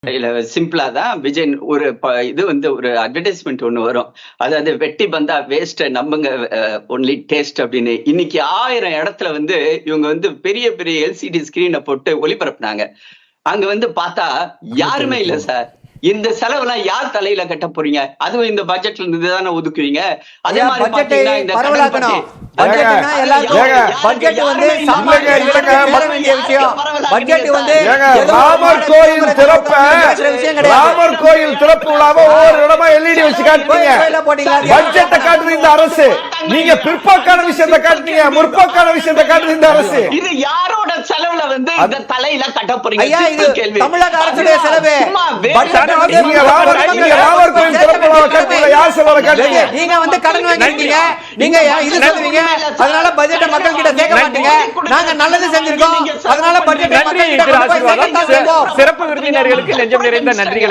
இல்ல சிம்பிளா தான் விஜய் ஒரு இது வந்து ஒரு அட்வர்டைஸ்மெண்ட் ஒண்ணு வரும். அதாவது வெட்டி பந்தா வேஸ்ட் நம்புங்க ஒன்லி டேஸ்ட் அப்படின்னு. இன்னைக்கு 1000 இடத்துல வந்து இவங்க வந்து பெரிய பெரிய எல்சிடி ஸ்கிரீனை போட்டு ஒளிபரப்புனாங்க. அங்க வந்து பார்த்தா யாருமே இல்ல சார். இந்த செலவெல்லாம் யார் தலையில கட்ட போறீங்க? அதுவும் இந்த பட்ஜெட்ல இருந்து தானே ஒதுக்குவீங்க. அதே மாதிரி பாத்தீங்கன்னா இந்த பரவலாக்கணும். பட்ஜெட்னா எல்லாரும் பட்ஜெட் வந்து சாமானிய சேர வேண்டிய விஷயம். பட்ஜெட் வந்து ராமர் கோயில் திறப்பு விழாவை ஒவ்வொரு இடமா எல்இடி வச்சு காட்டுறீங்க. பட்ஜெட்டை காட்டுறது இந்த அரசு. நீங்க பிற்போக்கான விஷயத்தை காட்டுறீங்க, முற்போக்கான விஷயத்தை காட்டுறது இந்த அரசு. இது யாரோட செலவுல வந்து இந்த தலையில கட்ட போறீங்க? ஐயா, இது தமிழக அரசுடைய செலவு. நீங்க வந்து கடன் வாங்கிருக்கீங்க, நீங்க இது சொல்றீங்க, அதனால பட்ஜெட்டை மக்கள் கிட்ட சேர்க்க மாட்டீங்க. நாங்க நல்லது செஞ்சிருக்கோம், அதனால பட்ஜெட்டை மக்கள் கிட்ட சிறப்பு விருந்தினர்களுக்கு நெஞ்சம் நிறைந்த நன்றிகளை